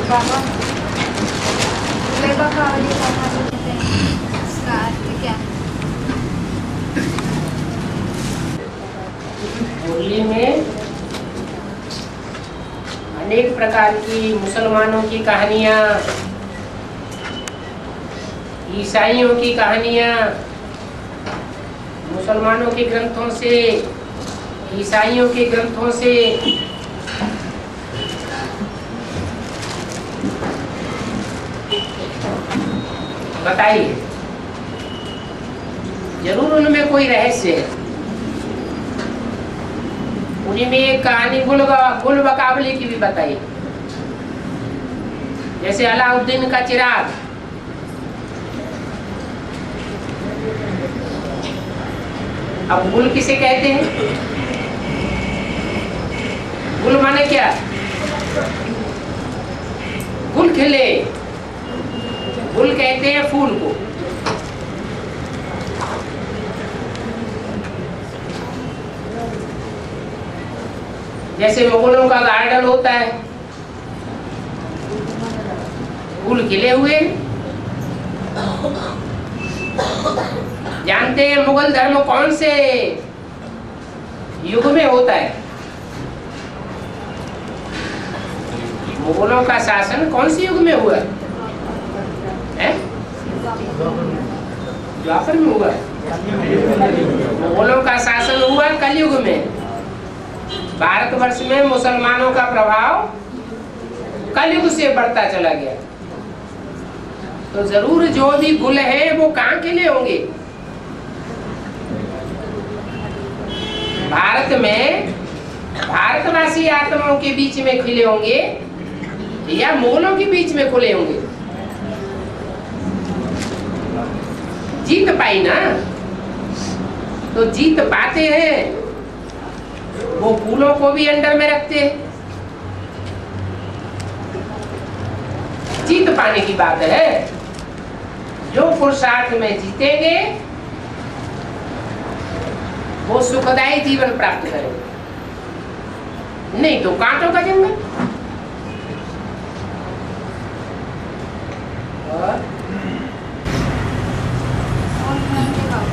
बाबा लेबा कावली करते हैं इसका अर्थ क्या है? होली में अनेक प्रकार की मुसलमानों की कहानियाँ, ईसाइयों की कहानियाँ, मुसलमानों के ग्रंथों से, ईसाइयों के ग्रंथों से बताइए, जरूर उनमें कोई रहस्य है। उन्हीं में एक कहानी गुल बकावली की भी बताई, जैसे अलाउद्दीन का चिराग। अब गुल किसे कहते हैं? गुल माने क्या? गुल खिले, गुल कहते हैं फूल को। जैसे मुगलों का गार्डन होता है, फूल खिले हुए। जानते हैं मुगल धर्म कौन से युग में होता है? मुगलों का शासन कौन से युग में हुआ है? द्वापर में हुआ। मुगलों का शासन हुआ कलयुग में। भारतवर्ष में मुसलमानों का प्रभाव कलयुग से बढ़ता चला गया। तो जरूर जो भी गुल है वो कहाँ खिले होंगे? भारत में भारतवासी आत्माओं के बीच में खिले होंगे या मुगलों के बीच में खुले होंगे? जीत पाई ना, तो जीत पाते हैं वो फूलों को भी अंडर में रखते हैं। जीत पाने की बात है। जो पुरुषार्थ में जीतेंगे वो सुखदायी जीवन प्राप्त करेंगे, नहीं तो कांटों का जंगल।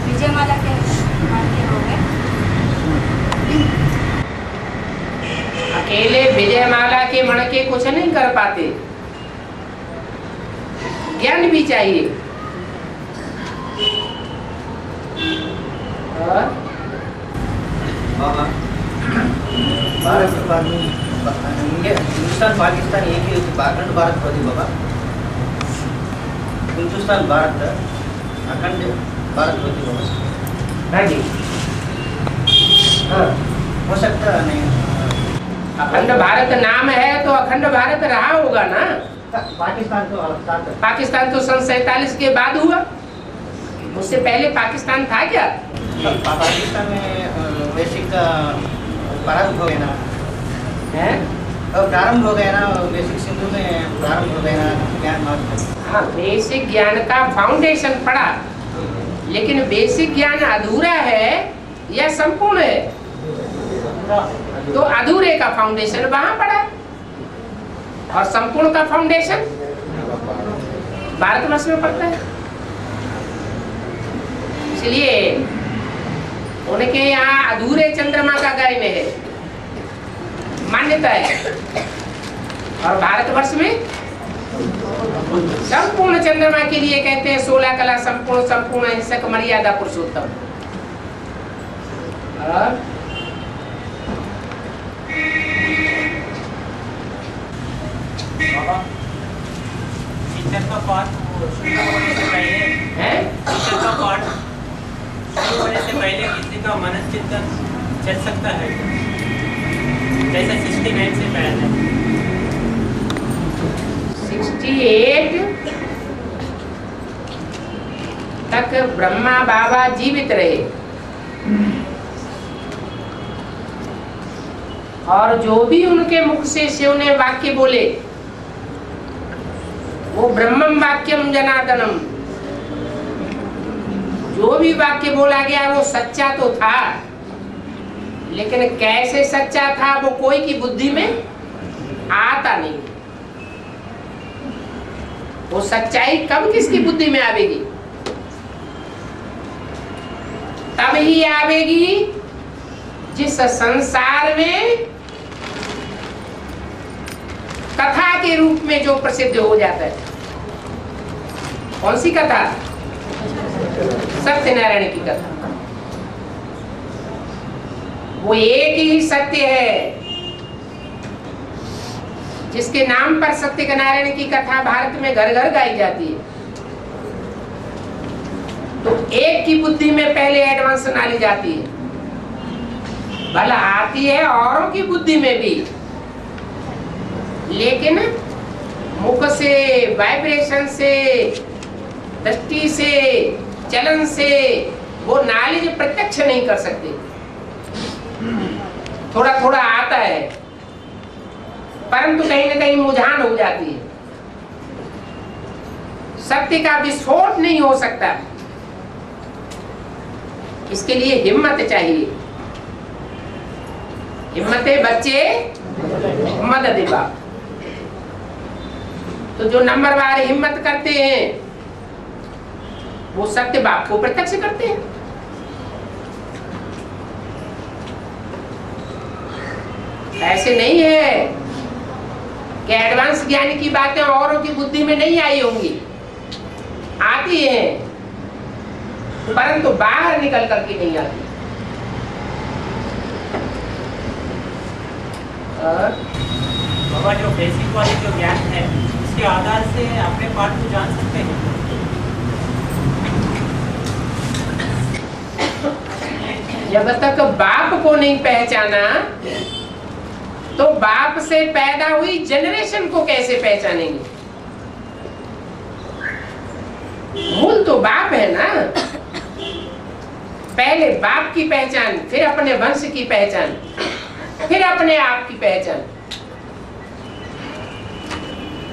विजय माला के हो गए। अकेले विजय माला के मणके कुछ नहीं कर पाते, ज्ञान भी चाहिए। भारत हिंदुस्तान पाकिस्तान एक ही अखंड भारत होती बाबा। हिंदुस्तान भारत अखंड भारत होती बाबा। हाँ जी, हाँ हो सकता नहीं। अखंड भारत नाम है तो अखंड भारत रहा होगा ना। पाकिस्तान तो अलग था। पाकिस्तान तो सन 47 के बाद हुआ, उससे पहले पाकिस्तान था क्या? पाकिस्तान में बेसिक प्रारंभ हो गया ना है? और प्रारंभ हो गया ना, बेसिक सिंधु में प्रारंभ हो गया ना ज्ञान। हाँ, बेसिक ज्ञान का फाउंडेशन पड़ा, लेकिन बेसिक ज्ञान अधूरा है या संपूर्ण है? तो अधूरे का फाउंडेशन वहां पड़ा और संपूर्ण का फाउंडेशन भारतवर्ष में पड़ता है। इसलिए उनके यहाँ अधूरे चंद्रमा का गाय में है मान्यता है, और भारतवर्ष में संपूर्ण चंद्रमा के लिए कहते हैं 16 कला संपूर्ण, संपूर्ण अहिंसक, मर्यादा पुरुषोत्तम। और टीचर का पाठ शुरू होने से पहले टीचर का पाठ शुरू होने से पहले किसी का मनन चिंतन चल सकता है, जैसे 69 से पहले 68 तक ब्रह्मा बाबा जीवित रहे, और जो भी उनके मुख से शिव ने वाक्य बोले वो ब्रह्मम वाक्यम जनार्दनम, जो भी वाक्य बोला गया वो सच्चा तो था, लेकिन कैसे सच्चा था वो कोई की बुद्धि में आता नहीं। वो सच्चाई कब किसकी बुद्धि में आवेगी? तब ही आवेगी जिस संसार में कथा के रूप में जो प्रसिद्ध हो जाता है। कौन सी कथा? सत्यनारायण की कथा। वो एक ही सत्य है जिसके नाम पर सत्यनारायण की कथा भारत में घर घर गाई जाती है। तो एक की बुद्धि में पहले एडवांस डाली जाती है, भला आती है औरों की बुद्धि में भी, लेकिन मुख से, वाइब्रेशन से, दृष्टि से, चलन से वो नॉलेज प्रत्यक्ष नहीं कर सकते। थोड़ा थोड़ा आता है, परंतु कहीं न कहीं मुझान हो जाती है। सत्य का विस्फोट नहीं हो सकता। इसके लिए हिम्मत चाहिए। हिम्मते बच्चे मदद बाप। तो जो नंबरवार हिम्मत करते हैं वो सत्य बाप को प्रत्यक्ष करते हैं। ऐसे नहीं है कि एडवांस ज्ञान की बातें औरों की बुद्धि में नहीं आई होंगी, आती हैं, परंतु बाहर निकल करके नहीं आती। बाबा, जो बेसिक वाली जो ज्ञान है उसके आधार से अपने पाठ को जान सकते हैं। जब तक बाप को नहीं पहचाना तो बाप से पैदा हुई जनरेशन को कैसे पहचानेंगे? मूल तो बाप है ना। पहले बाप की पहचान, फिर अपने वंश की पहचान, फिर अपने आप की पहचान।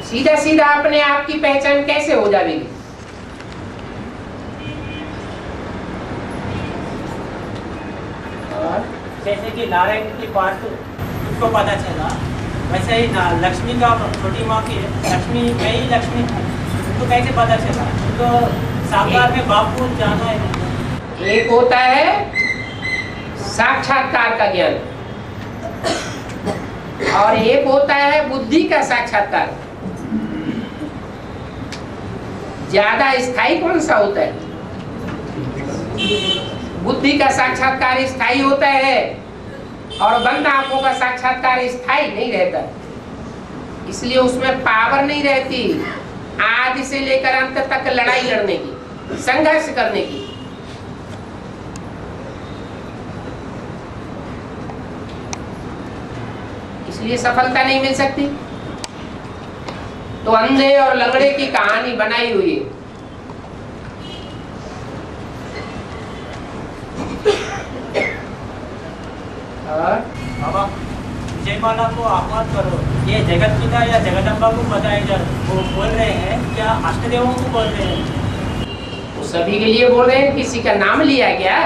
सीधा सीधा अपने आप की पहचान कैसे हो जाएगी? जैसे कि नारायण की पाठ उनको पता चला, वैसे ही लक्ष्मी का छोटी माँ की लक्ष्मी, मैं ही लक्ष्मी हूँ, उनको कैसे पता चला? तो साकार में बाप को जाना है। एक होता है साक्षात्कार का ज्ञान और एक होता है बुद्धि का साक्षात्कार। ज्यादा स्थायी कौन सा होता है? बुद्धि का साक्षात्कार स्थायी होता है और बंद आंखों का साक्षात्कार स्थायी नहीं रहता, इसलिए उसमें पावर नहीं रहती आदि से लेकर अंत तक लड़ाई लड़ने की, संघर्ष करने की। इसलिए सफलता नहीं मिल सकती। तो अंधे और लंगड़े की कहानी बनाई हुई है। बाबा, विजयमाला को आह्वान करो, ये जगत पिता या जगदम्बा को बताया जा, वो बोल रहे हैं क्या अष्टदेवों को बोल रहे हैं? वो सभी के लिए बोल रहे हैं, किसी का नाम लिया क्या?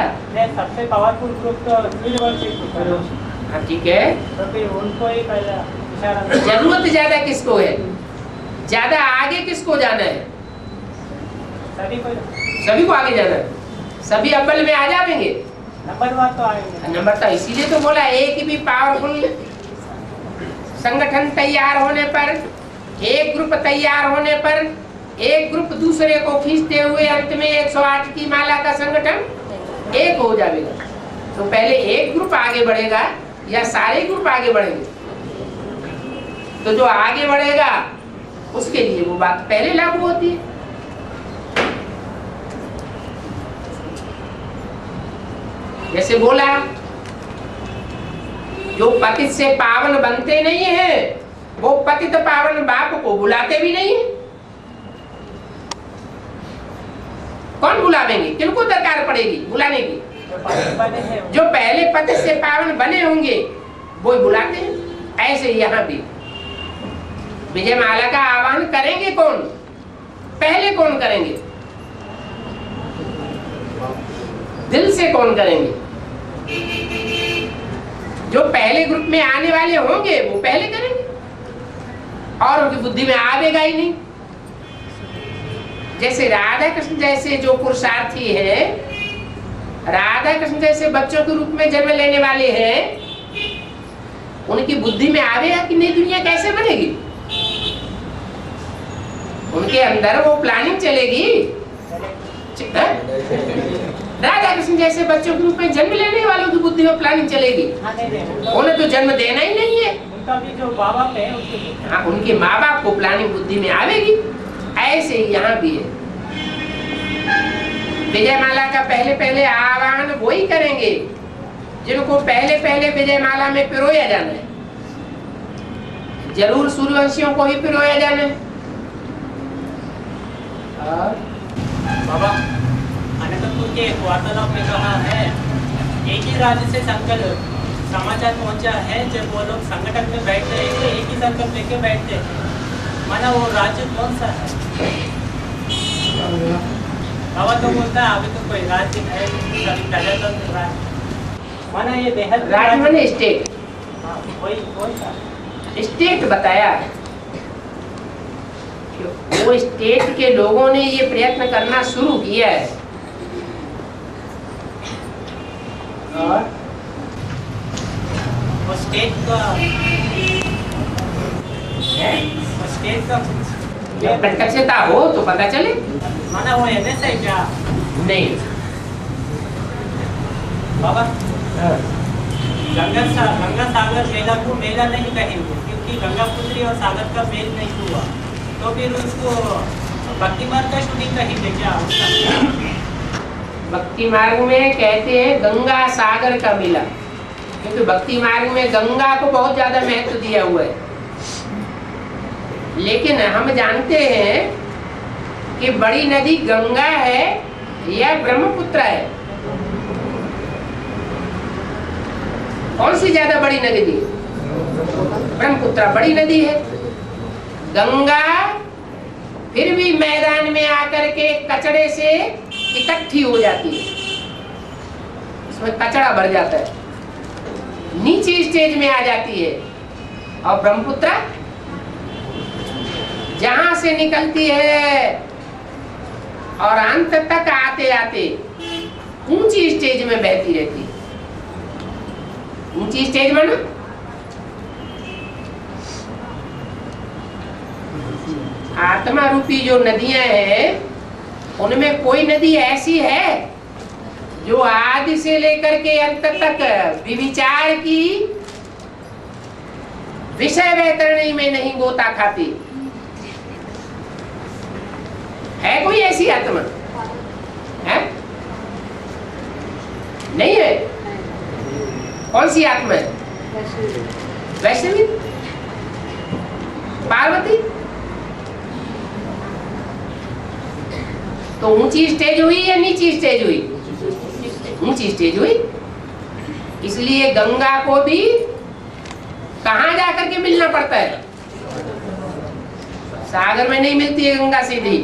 सबसे पावरफुल ग्रुप तो यूनिवर्सिटी। हाँ ठीक है, तो फिर उनको ही पहला इशारा। जरूरत ज्यादा किसको है? ज्यादा आगे किसको जाना है? सभी को आगे जाना है। सभी अव्वल में आ जाएंगे, नंबर वन तो आएंगे। नंबर तो इसीलिए तो बोला, एक भी पावरफुल संगठन तैयार होने पर, एक ग्रुप तैयार होने पर, एक ग्रुप दूसरे को खींचते हुए अंत में 108 की माला का संगठन एक हो जाएगा। तो पहले एक ग्रुप आगे बढ़ेगा या सारे ग्रुप आगे बढ़ेंगे? तो जो आगे बढ़ेगा उसके लिए वो बात पहले लागू होती है। जैसे बोला, जो पतित से पावन बनते नहीं है वो पतित पावन बाप को बुलाते भी नहीं है। कौन बुलावेंगे? किनको दरकार पड़ेगी बुलाने की? जो पहले पतित से पावन बने होंगे वो ही बुलाते हैं। ऐसे यहाँ भी विजयमाला का आह्वान करेंगे कौन? पहले कौन करेंगे? दिल से कौन करेंगे? जो पहले ग्रुप में आने वाले होंगे वो पहले करेंगे, और उनकी बुद्धि में आवेगा ही नहीं। जैसे राधा कृष्ण जैसे जो पुरुषार्थी हैं, राधा कृष्ण जैसे बच्चों के रूप में जन्म लेने वाले हैं, उनकी बुद्धि में आवेगा कि नहीं दुनिया कैसे बनेगी? उनके अंदर वो प्लानिंग चलेगी। राधा कृष्ण जैसे बच्चों के रूप में जन्म लेने वालों की बुद्धि में प्लानिंग चलेगी। उन्हें तो जन्म देना ही नहीं है। उनका भी जो माँ बाप है हाँ, उनके माँ बाप को प्लानिंग बुद्धि में आवेगी। ऐसे ही यहाँ भी है। विजयमाला का पहले पहले आह्वान वही करेंगे जिनको पहले पहले विजयमाला में पिरोया जाना है। जरूर सूर्यवंशियों को ही पिरोया जाना है। बाबा अनंतपुर के वार्तालाप में कहा है, एक ही राज्य से संकल्प समाचार पहुंचा है। जब वो लोग संगठन में बैठते हैं तो एक ही संकल्प लेके बैठते हैं। माना वो राज्य कौन सा है? बाबा तो बोलता है अभी तो कोई राज्य है, प्रजातंत्र राज्य। माना ये बेहद राज्य माने स्टेट। हाँ, वही कौन सा स्टेट बताया। वो स्टेट के लोगों ने ये प्रयत्न करना शुरू किया है। और वो स्टेट का जब प्रत्यक्षता हो तो पता चले। माना वो एमएस है क्या? नहीं बाबा गंगा सागर मेला को मेला नहीं कहेंगे, क्योंकि गंगा पुत्री और सागर का मेल नहीं हुआ, तो फिर उसको भक्ति मार्ग का शूटिंग कहेंगे क्या? भक्ति मार्ग में कहते हैं गंगा सागर का मेला, क्योंकि भक्ति मार्ग में गंगा को बहुत ज्यादा महत्व दिया हुआ है। लेकिन हम जानते हैं कि बड़ी नदी गंगा है या ब्रह्मपुत्र है? कौन सी ज्यादा बड़ी नदी? ब्रह्मपुत्र बड़ी नदी है। गंगा फिर भी मैदान में आकर के कचड़े से इकट्ठी हो जाती है, इसमें कचड़ा भर जाता है, नीचे स्टेज में आ जाती है। और ब्रह्मपुत्र जहां से निकलती है और अंत तक आते आते ऊंची स्टेज में बहती रहती है। ऊंची स्टेज में ना आत्मा रूपी जो नदियां हैं, उनमें कोई नदी ऐसी है जो आदि से लेकर के अंत तक विचार की विषय वैतरणी में नहीं गोता खाती है? कोई ऐसी आत्मा है? नहीं है। कौन सी आत्मा है? वैष्णवी, पार्वती। तो ऊंची स्टेज हुई या नीची स्टेज हुई? ऊंची स्टेज हुई। इसलिए गंगा को भी कहां जाकर के मिलना पड़ता है? सागर में नहीं मिलती है गंगा सीधी।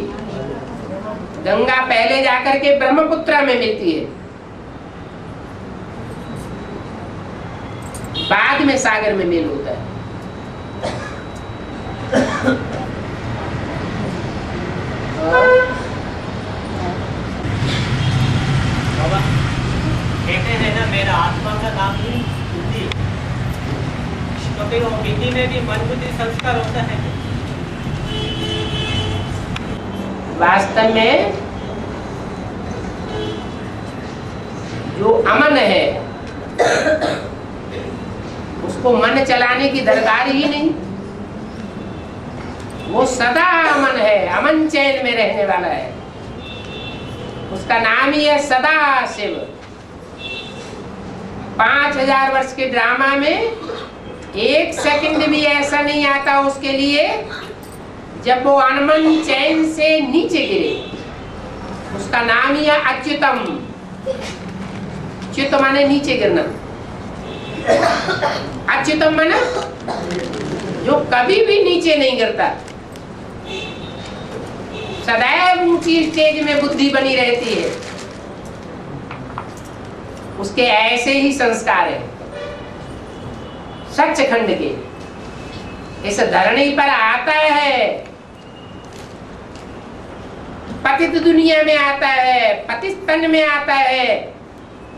गंगा पहले जाकर के ब्रह्मपुत्र में मिलती है, बाद में सागर में मेल होता है। बाबा कहते हैं ना, मेरा आत्मा का नाम ही बुद्धि, तो फिर वो बुद्धि में भी मन बुद्धि संस्कार होता है। वास्तव में जो अमन है उसको मन चलाने की दरकार ही नहीं। वो सदा अमन है, अमन चैन में रहने वाला है। उसका नाम ही है सदा शिव। 5000 वर्ष के ड्रामा में एक सेकंड भी ऐसा नहीं आता उसके लिए जब वो अनमन चैन से नीचे गिरे। उसका नाम ही है अच्युतम। च्युत माने नीचे गिरना, अच्युतम माने जो कभी भी नीचे नहीं गिरता, सदैव ऊंची स्टेज में बुद्धि बनी रहती है। उसके ऐसे ही संस्कार है सचखंड के। इस धरणी पर आता है पतित दुनिया में आता है, पतिस्तन में आता है,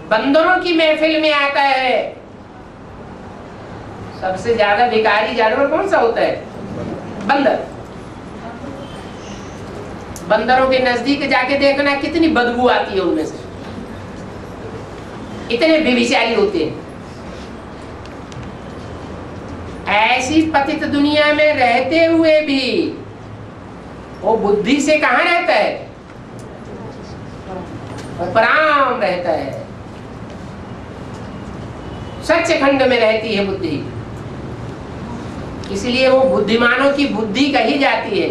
बंदरों की महफिल में आता है। सबसे ज्यादा भिखारी जानवर कौन सा होता है? बंदर। बंदरों के नजदीक जाके देखना कितनी बदबू आती है उनमें से, इतने बेविचारी होते हैं। ऐसी पतित दुनिया में रहते हुए भी वो बुद्धि से कहां रहता है? उपराम रहता है, सच्चखंड में रहती है बुद्धि। इसलिए वो बुद्धिमानों की बुद्धि कही जाती है।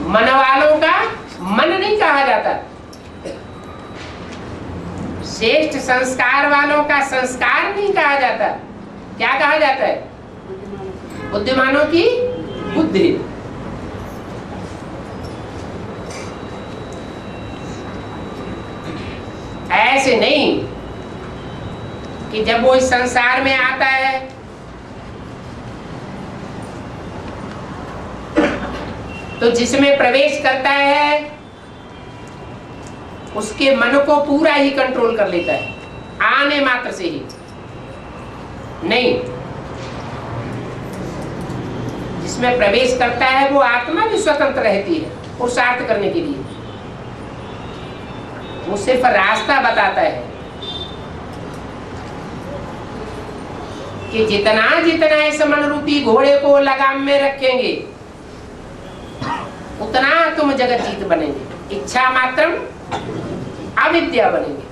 मन वालों का मन नहीं कहा जाता, श्रेष्ठ संस्कार वालों का संस्कार नहीं कहा जाता। क्या कहा जाता है? बुद्धिमानों की बुद्धि। ऐसे नहीं कि जब वो इस संसार में आता है तो जिसमें प्रवेश करता है उसके मन को पूरा ही कंट्रोल कर लेता है, आने मात्र से ही नहीं। जिसमें प्रवेश करता है वो आत्मा भी स्वतंत्र रहती है पुरुषार्थ करने के लिए। वो सिर्फ रास्ता बताता है कि जितना जितना इस मन रूपी घोड़े को लगाम में रखेंगे उतना तुम जगत जीत बनेंगे, इच्छा मात्रम अविद्या बनेंगे।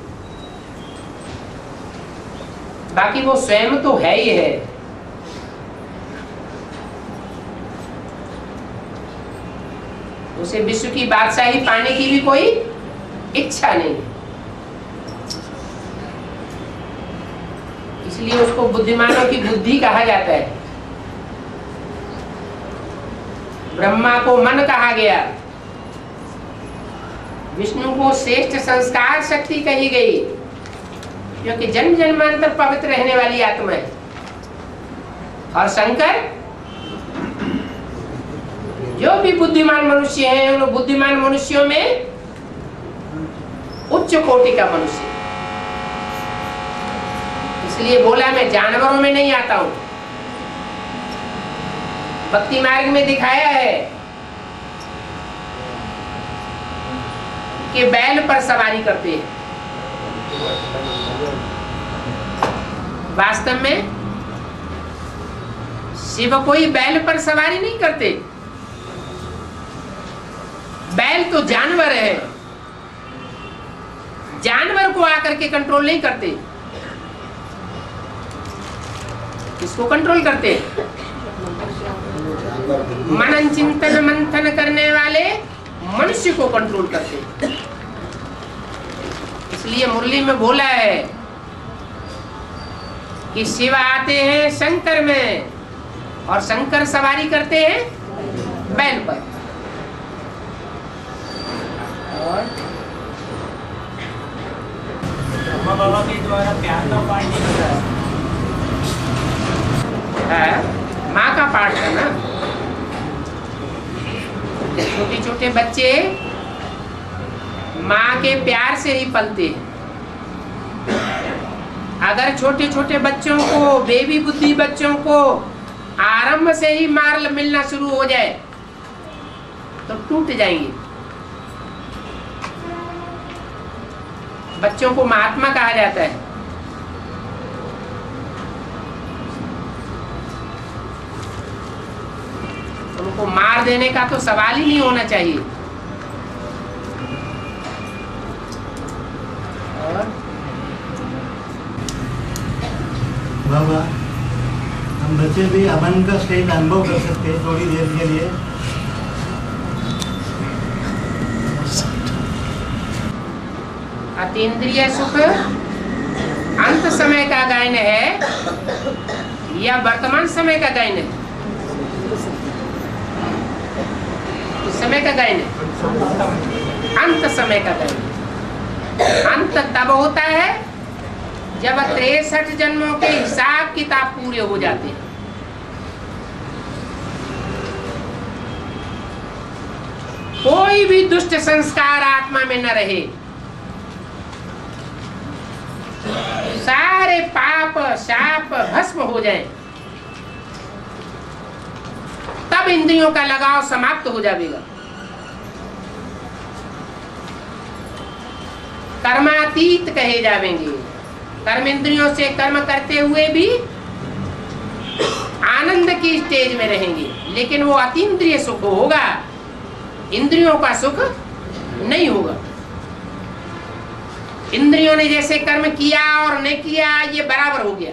बाकी वो स्वयं तो है ही है। उसे विश्व की बादशाही पाने की भी कोई इच्छा नहीं, इसलिए उसको बुद्धिमानों की बुद्धि कहा जाता है। ब्रह्मा को मन कहा गया, विष्णु को श्रेष्ठ संस्कार शक्ति कही गई, क्योंकि जन्म जन्मांतर पवित्र रहने वाली आत्मा है। और शंकर जो भी बुद्धिमान मनुष्य हैं उन बुद्धिमान मनुष्यों में उच्च कोटि का मनुष्य, इसलिए बोला मैं जानवरों में नहीं आता हूं। भक्ति मार्ग में दिखाया है कि बैल पर सवारी करते हैं, वास्तव में शिव कोई बैल पर सवारी नहीं करते। बैल तो जानवर है, जानवर को आकर के कंट्रोल नहीं करते। किसको कंट्रोल करते? मनन चिंतन मंथन करने वाले मनुष्य को कंट्रोल करते। इसलिए मुरली में बोला है कि शिव आते हैं शंकर में और शंकर सवारी करते हैं बैल पर। और ब्रह्मा बाबा के द्वारा प्यार का पाठ नहीं बताया है, माँ का पाठ है ना। छोटे छोटे बच्चे माँ के प्यार से ही पलते हैं। अगर छोटे छोटे बच्चों को, बेबी बुद्धि बच्चों को आरंभ से ही मार मिलना शुरू हो जाए तो टूट जाएंगे। बच्चों को महात्मा कहा जाता है। उनको मार देने का तो सवाल ही नहीं होना चाहिए। और बाबा, हम बच्चे भी अमन का स्टेट अनुभव कर सकते हैं थोड़ी देर के लिए। अतीन्द्रिय सुख अंत समय का गायन है या वर्तमान समय का गायन है? समय का गायन है, अंत समय का गायन। अंत तब होता है जब 63 जन्मों के हिसाब किताब पूरे हो जाते हैं। कोई भी दुष्ट संस्कार आत्मा में न रहे, सारे पाप शाप भस्म हो जाएं, तब इंद्रियों का लगाव समाप्त हो जाएगा। कर्मातीत कहे जावेंगे। कर्म इंद्रियों से कर्म करते हुए भी आनंद की स्टेज में रहेंगे, लेकिन वो अतीन्द्रिय सुख होगा, इंद्रियों का सुख नहीं होगा। इंद्रियों ने जैसे कर्म किया और नहीं किया ये बराबर हो गया।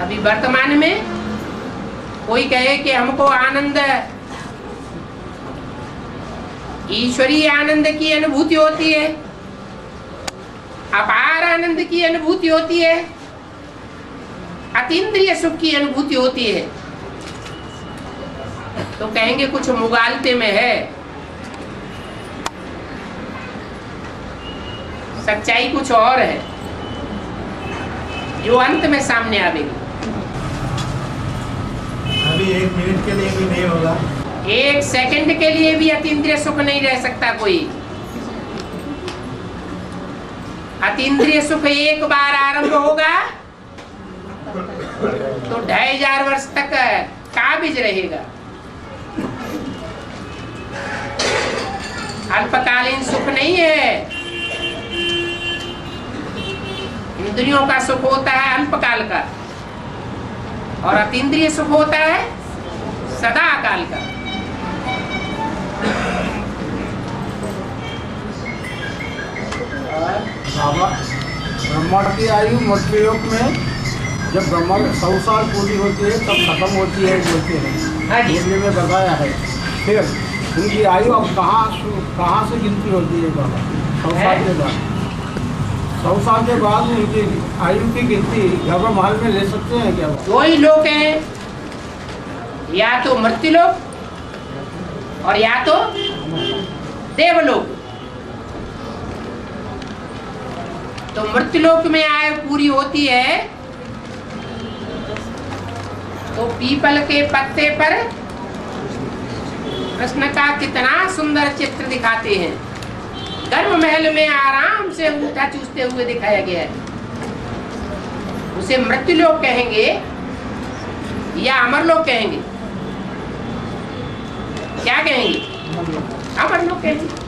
अभी वर्तमान में कोई कहे कि हमको आनंद, ईश्वरीय आनंद की अनुभूति होती है, अपार आनंद की अनुभूति होती है, अतीन्द्रिय सुख की अनुभूति होती है, तो कहेंगे कुछ मुगालते में है। सच्चाई कुछ और है जो अंत में सामने आवेगी। अभी 1 मिनट के लिए भी नहीं होगा, 1 सेकंड के लिए भी अतीन्द्रिय सुख नहीं रह सकता कोई। अतीन्द्रिय सुख एक बार आरंभ होगा तो 2500 वर्ष तक काबिज रहेगा। अल्पकालीन सुख नहीं है। इंद्रियों का सुख होता है अल्पकाल का और अतीन्द्रिय सुख होता है सदा काल का। बाबा, ब्रह्मा की आयु मृत्युलोक में जब ब्रह्मा 100 साल पूरी होती है तब खत्म होती है बोलते हैं, हिंदी में बताया है। फिर उनकी आयु अब कहाँ से गिनती होती है बाबा? 100 साल के बाद, 100 साल के बाद उनकी आयु की गिनती गर्भ महल में ले सकते हैं क्या? वही लोग हैं, या तो मृत्युलोक और या तो देवलोक। तो मृत्युलोक में आयु पूरी होती है तो पीपल के पत्ते पर कृष्ण का कितना सुंदर चित्र दिखाते हैं। गर्भ महल में आराम से अंगूठा चूसते हुए दिखाया गया है। उसे मृत्युलोक कहेंगे या अमरलोक कहेंगे? क्या कहेंगे? अमरलोक कहेंगे।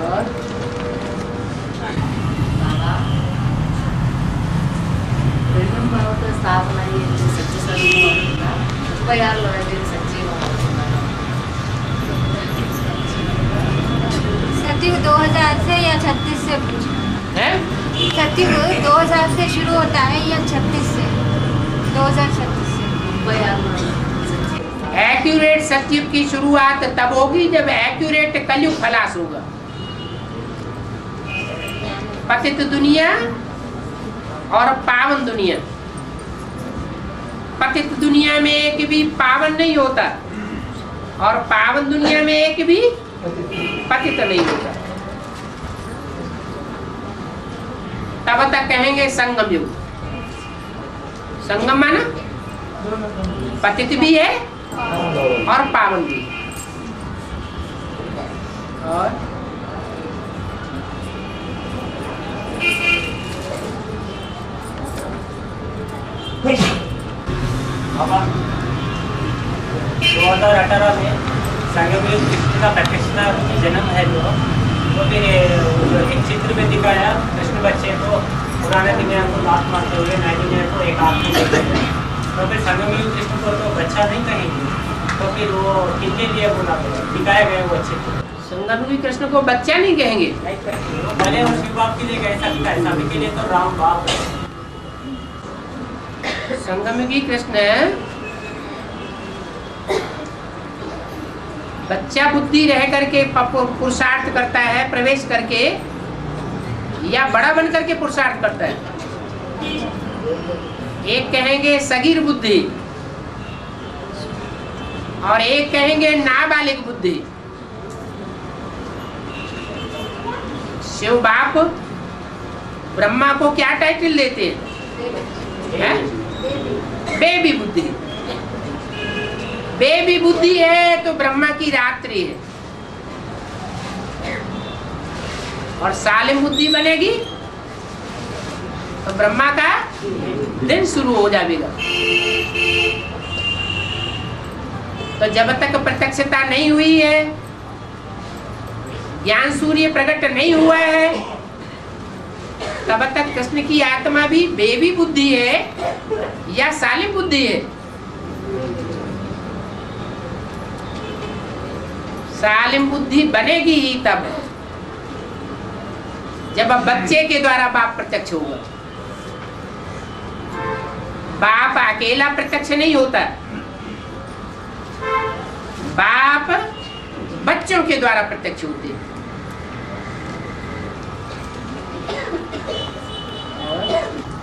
और ಸ್ಥಾಪನೆ ಸಚ್ಚಿ ಉಪಯಾರಲು ಸಚ್ಚಿ सत्युग 2000 से या 36 से पूछो। हैं? सत्युग 2000 से शुरू होता है या 36 से? 2036 से। एक्यूरेट सत्युग की शुरुआत तब होगी जब एक्यूरेट कलयुग खलास होगा। पतित दुनिया और पावन दुनिया। पतित दुनिया में एक भी पावन नहीं होता और पावन दुनिया में एक भी पतित नहीं होता। तब तक कहेंगे संगम युग। संगम माना पतित भी है और पावन भी। और बाबा 2018 में संगम युग कृष्ण का प्रतिष्ठा जन्म है जो, तो फिर एक चित्र में दिखाया कृष्ण बच्चे को पुराने दुनिया को लात मारते हुए नई दुनिया को एक आदमी देखते हैं। तो फिर संगम युग कृष्ण को तो बच्चा नहीं कहेंगे, तो फिर वो कितने लिए बोला दिखाया गया वो चित्र? संगम युगी कृष्ण को बच्चा नहीं कहेंगे। भले और शिव बाप के लिए कह सकता है, सभी के लिए तो राम बाप है। संगम युगी कृष्ण बच्चा बुद्धि रह करके पुरुषार्थ करता है, प्रवेश करके, या बड़ा बन करके पुरुषार्थ करता है। एक कहेंगे सगीर बुद्धि और एक कहेंगे नाबालिग बुद्धि। शिव बाप ब्रह्मा को क्या टाइटल देते हैं? बेबी बुद्धि। बेबी बुद्धि है तो ब्रह्मा की रात्रि है, और सालिम बुद्धि बनेगी तो ब्रह्मा का दिन शुरू हो जाएगा। तो जब तक प्रत्यक्षता नहीं हुई है, ज्ञान सूर्य प्रकट नहीं हुआ है, तब तक कृष्ण की आत्मा भी बेबी बुद्धि है या सालिम बुद्धि है। सालिम बुद्धि बनेगी ही तब जब बच्चे के द्वारा बाप प्रत्यक्ष होगा। बाप अकेला प्रत्यक्ष नहीं होता, बाप बच्चों के द्वारा प्रत्यक्ष होते हैं।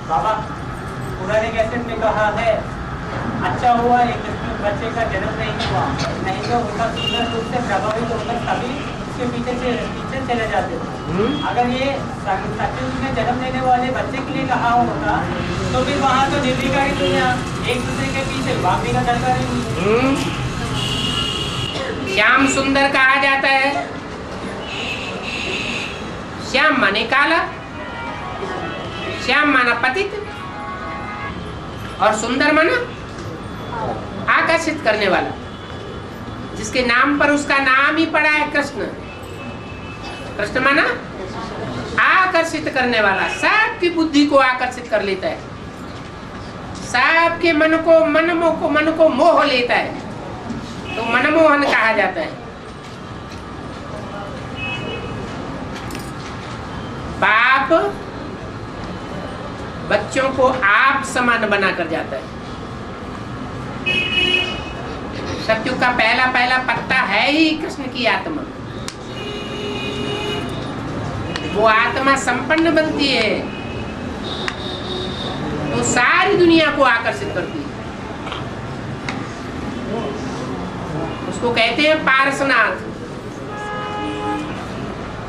बाबा पुराने कैसेट में कहा है, अच्छा हुआ एक बच्चे का जन्म नहीं हुआ, नहीं तो उनका सुंदर रूप से प्रभावित होकर सभी उसके पीछे चले जाते थे। अगर ये सचमुच में जन्म लेने वाले बच्चे के लिए कहा होता तो फिर वहाँ तो निर्विकारी दुनिया एक दूसरे के पीछे भागने का दरकार ही नहीं। श्याम सुंदर कहा जाता है। श्याम माने काला, श्याम माना पतित, और सुंदर माना आकर्षित करने वाला, जिसके नाम पर उसका नाम ही पड़ा है कृष्ण। कृष्ण माना आकर्षित करने वाला, सबकी बुद्धि को आकर्षित कर लेता है, सबके मन को मोह लेता है, तो मनमोहन कहा जाता है। बाप बच्चों को आप समान बना कर जाता है। सत्युग का पहला पत्ता है ही कृष्ण की आत्मा। वो आत्मा संपन्न बनती है तो सारी दुनिया को आकर्षित करती है। उसको कहते हैं पारसनाथ।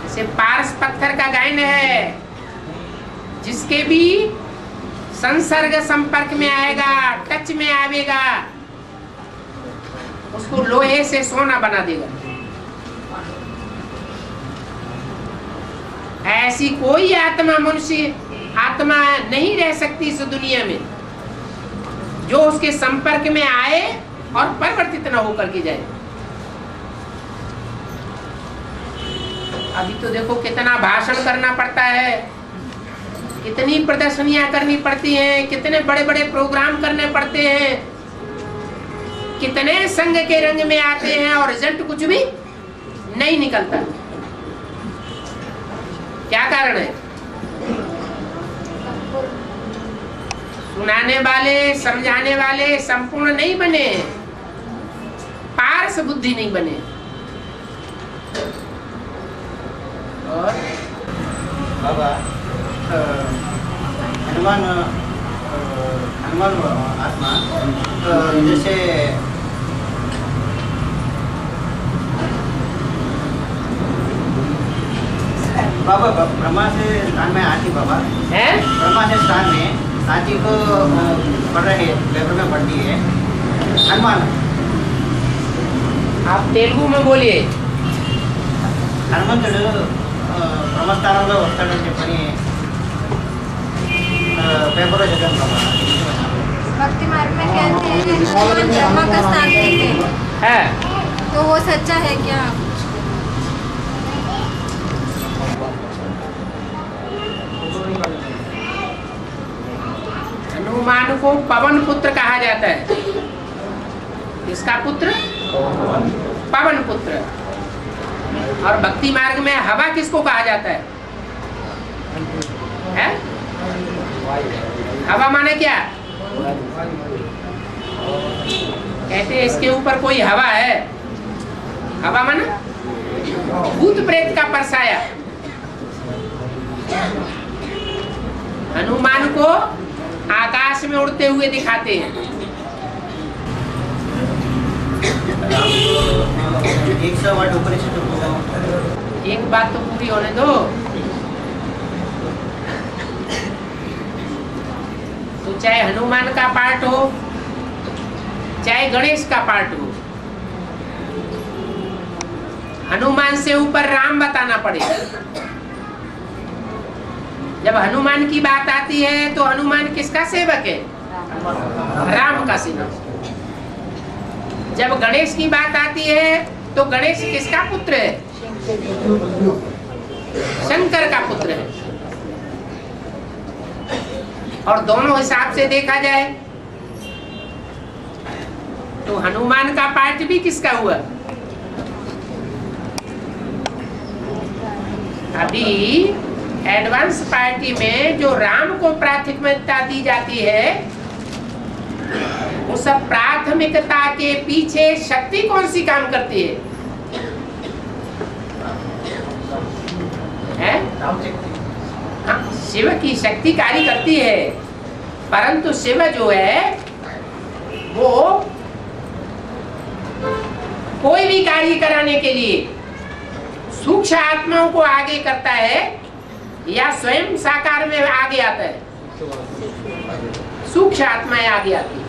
जैसे पारस पत्थर का गायन है, जिसके भी संसर्ग संपर्क में आएगा, टच में आवेगा, उसको लोहे से सोना बना देगा। ऐसी कोई आत्मा, मनुष्य आत्मा नहीं रह सकती इस दुनिया में जो उसके संपर्क में आए और परिवर्तित न होकर के जाए। अभी तो देखो कितना भाषण करना पड़ता है, कितनी प्रदर्शनियां करनी पड़ती हैं, कितने बड़े बड़े प्रोग्राम करने पड़ते हैं, कितने संघ के रंग में आते हैं और रिजल्ट कुछ भी नहीं निकलता। क्या कारण है? सुनाने वाले, समझाने वाले संपूर्ण नहीं बने, पारस बुद्धि नहीं बने। और बाबा हनुमान आत्मा जैसे बाबा ब्रह्मा से स्थान में आती, बाबा है ब्रह्मा से स्थान में आती को पढ़ रहे, पेपर में पढ़ती है हनुमान। आप तेलुगु में बोलिए। హనుమంతుడు బ్రహ్మస్థానంలో వస్తాడని చెప్పని పేపర్లో చదివాను బాబా। भक्ति मार्ग में कहते हैं हनुमान ब्रह्मा का स्थान लेते हैं, है तो वो सच्चा है क्या? हनुमान को पवन पुत्र कहा जाता है। किसका पुत्र? पवन पुत्र। और भक्ति मार्ग में हवा किसको कहा जाता है? है? हवा माने क्या? कहते हैं इसके ऊपर कोई हवा है। हवा माना भूत प्रेत का परसाया। हनुमान को आकाश में उड़ते हुए दिखाते हैं। एक बात तो पूरी होने दो। तो चाहे हनुमान का पाठ हो, चाहे गणेश का पार्ट हो, हनुमान से ऊपर राम बताना पड़ेगा। जब हनुमान की बात आती है तो हनुमान किसका सेवक है? राम का सेवक। जब गणेश की बात आती है तो गणेश किसका पुत्र है? शंकर का पुत्र है। और दोनों हिसाब से देखा जाए तो हनुमान का पार्ट भी किसका हुआ? अभी एडवांस पार्टी में जो राम को प्राथमिकता दी जाती है, उस प्राथमिकता के पीछे शक्ति कौन सी काम करती है? हाँ, शिव की शक्ति कार्य करती है, परंतु शिव जो है वो कोई भी कार्य कराने के लिए सूक्ष्म आत्माओं को आगे करता है या स्वयं साकार में आगे आता है? सूक्ष्म आत्माएं आगे आती है।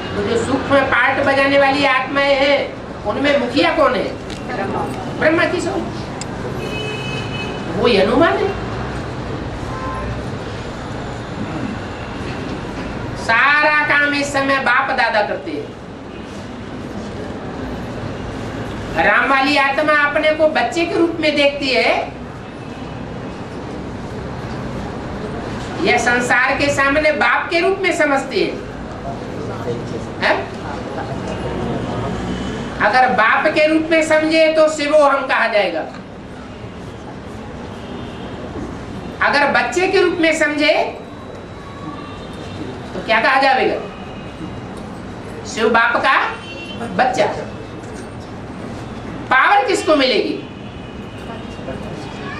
तो जो सूक्ष्म पार्ट बजाने वाली आत्माएं हैं उनमें मुखिया कौन है? ब्रह्मा की सो, वो हनुमान है। सारा काम इस समय बाप दादा करते हैं। राम वाली आत्मा अपने को बच्चे के रूप में देखती है या संसार के सामने बाप के रूप में समझती है? अगर बाप के रूप में समझे तो शिवो हम कहा जाएगा। अगर बच्चे के रूप में समझे तो क्या कहा जाएगा? शिव बाप का बच्चा। पावर किसको मिलेगी?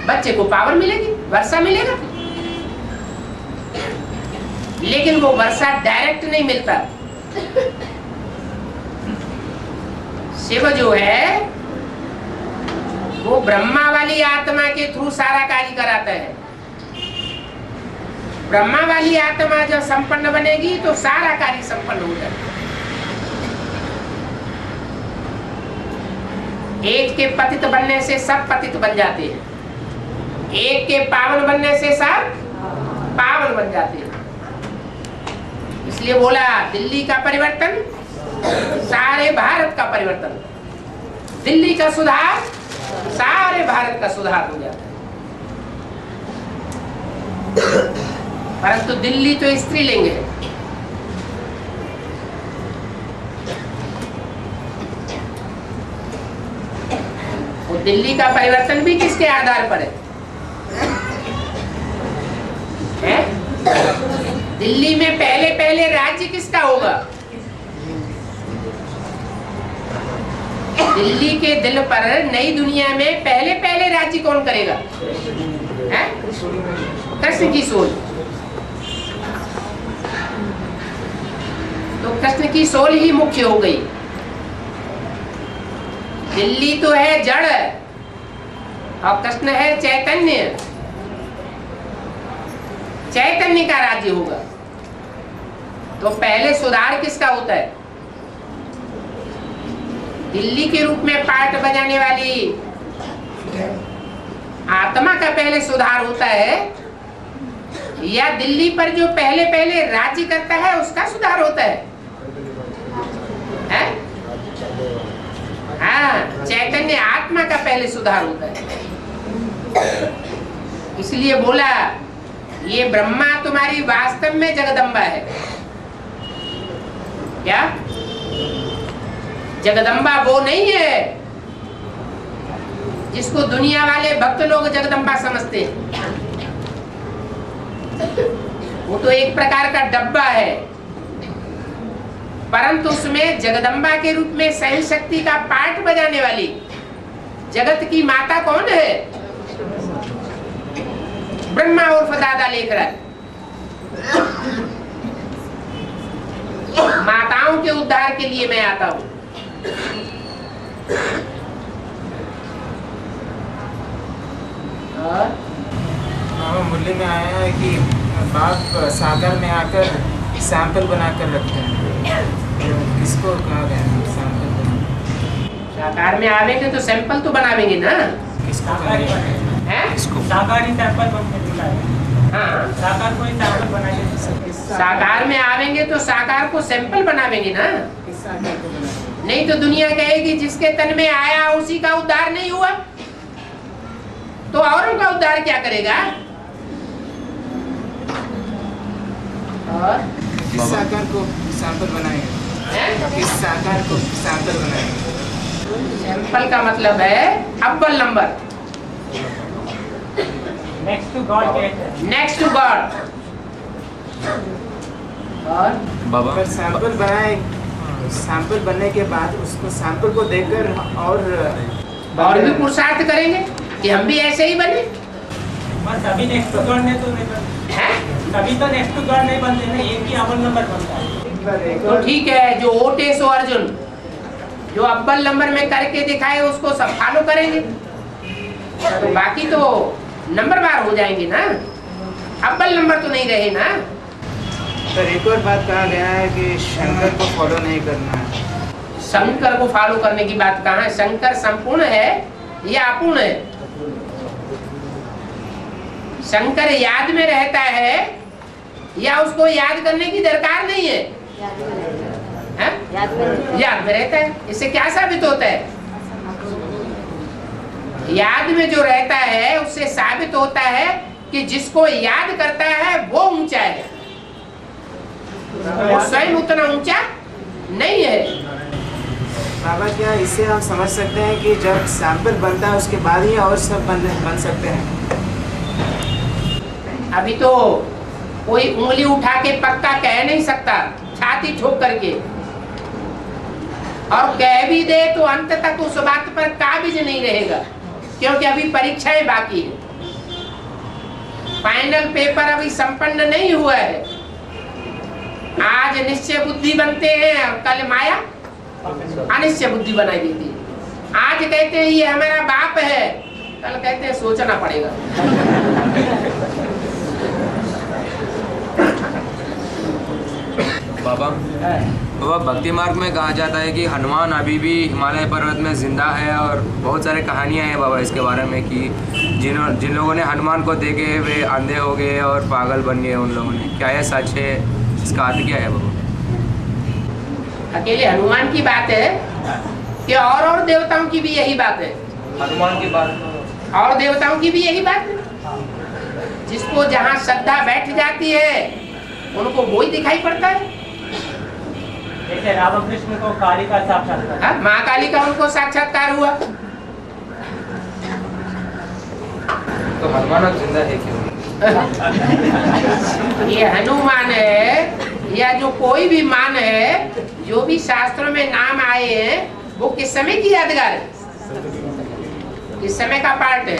बच्चे को पावर मिलेगी, वर्षा मिलेगा। लेकिन वो वर्षा डायरेक्ट नहीं मिलता। शिव जो है वो ब्रह्मा वाली आत्मा के थ्रू सारा कार्य कराता है। ब्रह्मा वाली आत्मा जब संपन्न बनेगी तो सारा कार्य संपन्न हो जाएगा। एक के पतित बनने से सब पतित बन जाते हैं, एक के पावन बनने से सब पावन बन जाते हैं। इसलिए बोला दिल्ली का परिवर्तन सारे भारत का परिवर्तन, दिल्ली का सुधार सारे भारत का सुधार हो जाता है। परंतु दिल्ली तो स्त्रीलिंग है। वो दिल्ली का परिवर्तन भी किसके आधार पर है? दिल्ली में पहले पहले राज्य किसका होगा? दिल्ली के दिल पर नई दुनिया में पहले पहले राज्य कौन करेगा? है? कृष्ण की सोच। तो कृष्ण की सोल ही मुख्य हो गई। दिल्ली तो है जड़ और कृष्ण है चैतन्य। चैतन्य का राज्य होगा। तो पहले सुधार किसका होता है? दिल्ली के रूप में पार्ट बजाने वाली आत्मा का पहले सुधार होता है, या दिल्ली पर जो पहले पहले राज्य करता है उसका सुधार होता है? हाँ, चैतन्य आत्मा का पहले सुधार होता है। इसलिए बोला ये ब्रह्मा तुम्हारी वास्तव में जगदम्बा है। क्या? जगदम्बा वो नहीं है जिसको दुनिया वाले भक्त लोग जगदम्बा समझते हैं। वो तो एक प्रकार का डब्बा है, परंतु उसमें जगदम्बा के रूप में सहन शक्ति का पार्ट बजाने वाली जगत की माता कौन है? ब्रह्मा उर्फ दादा लिख रहा है। माताओं के उद्धार के लिए मैं आता हूं। मूल्य में आया है कि बाप सागर में आकर सैंपल बनाकर रखते हैं, किसको कहा गया है सैंपल बनाना? साकार में आवेंगे तो सैंपल तो बनावेंगे ना। किसको कहा गया है? हैं? साकारी सैंपल बन के दिखाएंगे। हाँ, साकार को ही सैंपल बनाएंगे। साकार में आवेंगे तो साकार को सैंपल बनावेंगे ना। किस साकार को बनाना? नहीं तो दुनिया कहेगी जिसके तन में आया उसी का उद्धार नहीं हुआ, तो औरों का उद्धार क्या करेगा? और किस साकार को सैंपल बनाएंगे? हैं? किस साकार को सैंपल बनाएंगे? सैंपल का मतलब है अव्वल नंबर, नेक्स्ट टू गॉड कहते हैं। Next to God. और बाबा अगर सैंपल बनाए, सैंपल बनने के बाद उसको सैंपल को देखकर और भी पुरुषार्थ करेंगे कि हम भी ऐसे ही बने। बस अभी नेक्स्ट टू गॉड नहीं तो नहीं बनते, हैं? तभी तो नेक्स्ट टू गॉड नहीं बनते ना, एक ही अव्वल नंबर बनता है। तो ठीक है, जो ओटे सो अर्जुन जो अव्वल नंबर में करके दिखाए उसको सब फॉलो करेंगे, तो बाकी तो नंबरवार हो जाएंगे ना, अव्वल नंबर तो नहीं रहे ना। पर एक और बात कहा गया है कि शंकर को फॉलो नहीं करना है। शंकर को फॉलो करने की बात कहाँ है? शंकर संपूर्ण है या अपूर्ण है? शंकर याद में रहता है या उसको याद करने की दरकार नहीं है? हैं? याद में रहता है। इससे क्या साबित होता है? याद में जो रहता है उससे साबित होता है कि जिसको याद करता है वो ऊंचा है, वो स्वयं उतना ऊंचा नहीं है। बाबा क्या इससे हम समझ सकते हैं कि जब सैंपल बनता है उसके बाद ही और सब बन सकते हैं? अभी तो कोई उंगली उठा के पक्का कह नहीं सकता छाती ठोक करके, और कह भी दे तो अंत तक उस बात पर काबिज नहीं रहेगा, क्योंकि अभी परीक्षाएं बाकी है, फाइनल पेपर अभी संपन्न नहीं हुआ है। आज निश्चय बुद्धि बनते हैं और कल माया अनिश्चय बुद्धि बनाई देती है। आज कहते हैं ये हमारा बाप है, कल कहते हैं सोचना पड़ेगा। बाबा बाबा भक्ति मार्ग में कहा जाता है कि हनुमान अभी भी हिमालय पर्वत में जिंदा है, और बहुत सारे कहानियां हैं बाबा इसके बारे में कि जिन लोगों ने हनुमान को देखे वे अंधे हो गए और पागल बन गए उन लोगों ने। क्या यह सच है? इसका अर्थ क्या है बाबा? अकेले हनुमान की बात है कि और देवताओं की भी यही बात है? हनुमान की बात और देवताओं की भी यही बात है। जिसको जहाँ श्रद्धा बैठ जाती है उनको वो ही दिखाई पड़ता है। जैसे रामकृष्ण को काली का साक्षात्कार, हाँ, माँ काली का उनको साक्षात्कार हुआ। तो हनुमान अब जिंदा है क्यों? ये हनुमान है या जो कोई भी मान है, जो भी शास्त्रों में नाम आए हैं वो किस समय की यादगार है? किस समय का पार्ट है?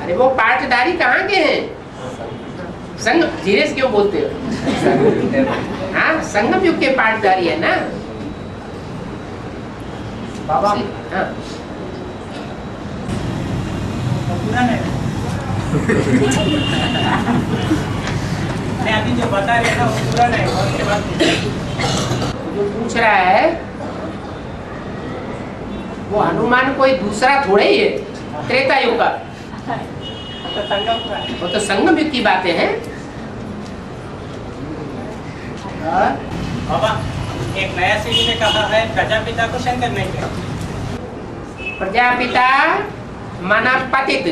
अरे वो पार्टधारी कहाँ के हैं? संग धीरे से क्यों बोलते हो? हाँ, संगम युग के पार्टधारी है ना बाबा। हाँ। पूरा नहीं मैं अभी जो बता रहे ना वो पूरा नहीं, और उसके बाद जो पूछ रहा है वो हनुमान कोई दूसरा थोड़े ही है, त्रेता युग का। तो संगम का है। वो तो संगम युग की बातें हैं। बाबा एक नया सीढ़ी ने कहा है प्रजापिता को शंकर नहीं कहते। प्रजापिता माना पतित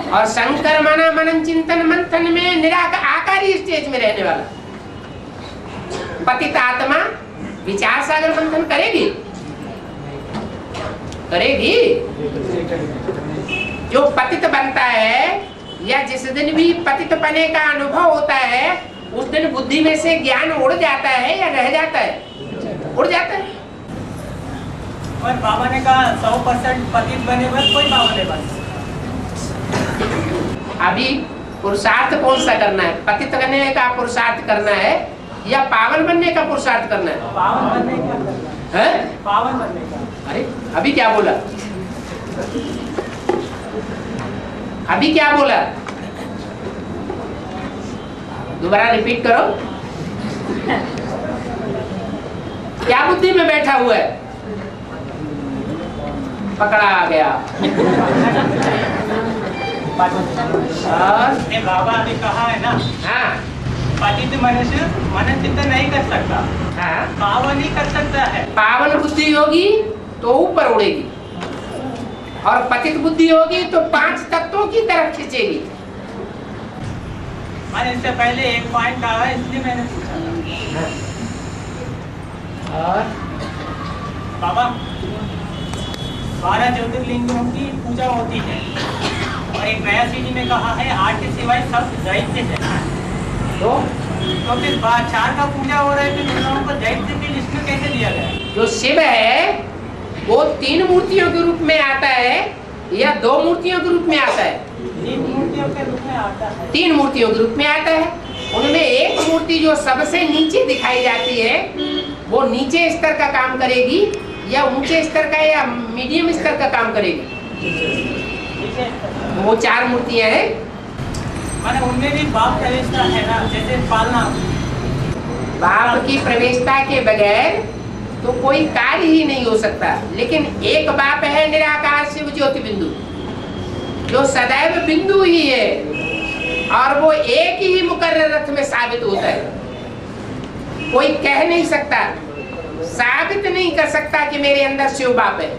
और शंकर माना मनन चिंतन मंथन में निराकार आकारी स्टेज में रहने वाला। पतित आत्मा विचार सागर मंथन करेगी? करेगी? जो पतित बनता है या जिस दिन भी पतित बने का अनुभव होता है उस दिन बुद्धि में से ज्ञान उड़ जाता है या रह जाता है? उड़ जाता है। और बाबा ने कहा 100% पतित बने बस कोई बाबा नहीं बन। अभी पुरुषार्थ कौन सा करना है? पतित बनने का पुरुषार्थ करना है या पावन बनने का पुरुषार्थ करना है? पावन बनने का करना है? पावन बनने का। अरे अभी क्या बोला? अभी क्या बोला? दोबारा रिपीट करो। क्या बुद्धि में बैठा हुआ है? पकड़ा आ गया। और ये बाबा ने कहा है ना, हाँ पतित मनुष्य मन चिंतन नहीं कर सकता, हाँ, पावन ही कर सकता है। पावन बुद्धि होगी तो ऊपर उड़ेगी, और पतित बुद्धि होगी तो 5 तत्वों की तरफ खींचेगी। मैंने इससे पहले एक पॉइंट कहा है, इसलिए मैंने पूछा था। और बाबा 12 ज्योतिर्लिंगों की पूजा होती है, और एक नया सिटी में कहा है 8 के सिवाय सब दैत्य है। तो फिर 4 का पूजा हो रहा है, फिर उन लोगों को दैत्य की लिस्ट में कैसे दिया गया? जो शिव है वो 3 मूर्तियों के रूप में आता है या 2 मूर्तियों के रूप में आता है? 3 मूर्तियों के रूप में आता है। 3 मूर्तियों के रूप में आता है। उनमें एक मूर्ति जो सबसे नीचे दिखाई जाती है वो नीचे स्तर का काम करेगी, या ऊंचे स्तर का, या मीडियम स्तर का काम करेगी? वो 4 मूर्तियां हैं। माने उनमें भी बाप प्रवेशता है ना, जैसे पालना। बाप की प्रवेशता के बगैर तो कोई कार्य ही नहीं हो सकता। लेकिन एक बाप है निराकार शिव ज्योति बिंदु, जो सदैव बिंदु ही है, और वो एक ही मुकर्रर अर्थ में साबित होता है। कोई कह नहीं सकता, साबित नहीं कर सकता कि मेरे अंदर शिव बाप है।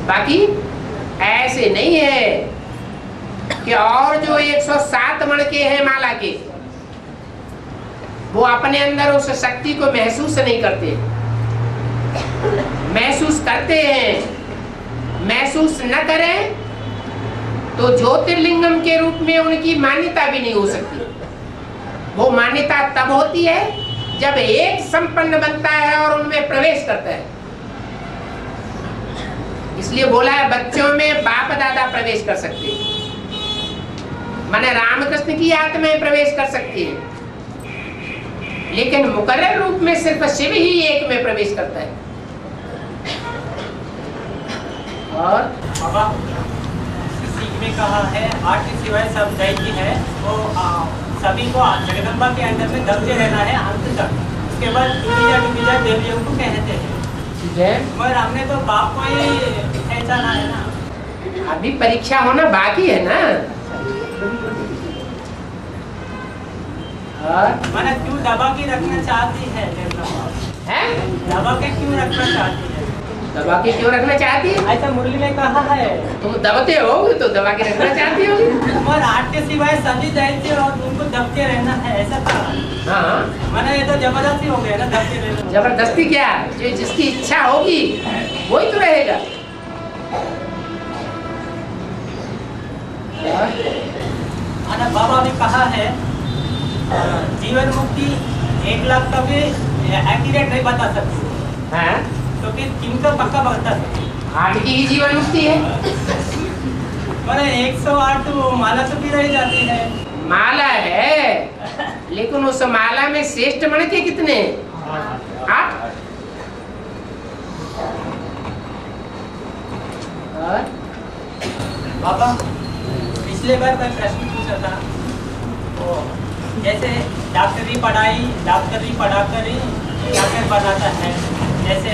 बाकी ऐसे नहीं है कि और जो 107 मणके हैं माला के, वो अपने अंदर उस शक्ति को महसूस नहीं करते। महसूस करते हैं। महसूस न करें तो ज्योतिर्लिंगम के रूप में उनकी मान्यता भी नहीं हो सकती। वो मान्यता तब होती है जब एक संपन्न बनता है और उनमें प्रवेश करता है। इसलिए बोला है बच्चों में बाप दादा प्रवेश कर सकते हैं, माने रामकृष्ण की आत्माएं प्रवेश कर सकती है, लेकिन मुकर्रर रूप में सिर्फ शिव ही एक में प्रवेश करता है। और बाबा सीख में कहा है 8 के सिवाय सब दैत्य है, वो सभी को जगदम्बा के अंदर में दबते रहना है अंत तक। उसके बाद डूबीजा देवियों को कहते हैं। मगर हमने तो बाप को ही पहचाना है ना। अभी परीक्षा होना बाकी है ना। मैंने क्यों दबा के रखना चाहती है? दबा के क्यों रखना चाहती है? दबा के क्यों रखना चाहती है? ऐसा मुरली में कहा है। तुम दबते हो तो दबा के रखना चाहती हो। मगर 8 के सिवाय सभी दैत्य और उनको दबते रहना है, ऐसा कहा। हाँ, मैंने ये तो जबरदस्ती हो गया ना, दबते रहना। जबरदस्ती क्या? जो जिसकी इच्छा होगी वही तो रहेगा। बाबा ने कहा है जीवन मुक्ति 1 लाख का भी एक्यूरेट नहीं बता सकते। हाँ? तो फिर किनका पक्का बता सकते? 8 की ही जीवन मुक्ति है। मैंने 108 तो माला तो भी रह जाती है। माला है, लेकिन उस माला में श्रेष्ठ मणके कितने? 8। बाबा पिछले बार मैं प्रश्न पूछा था, तो जैसे डॉक्टरी पढ़ाकर ही डॉक्टर बनाता है, जैसे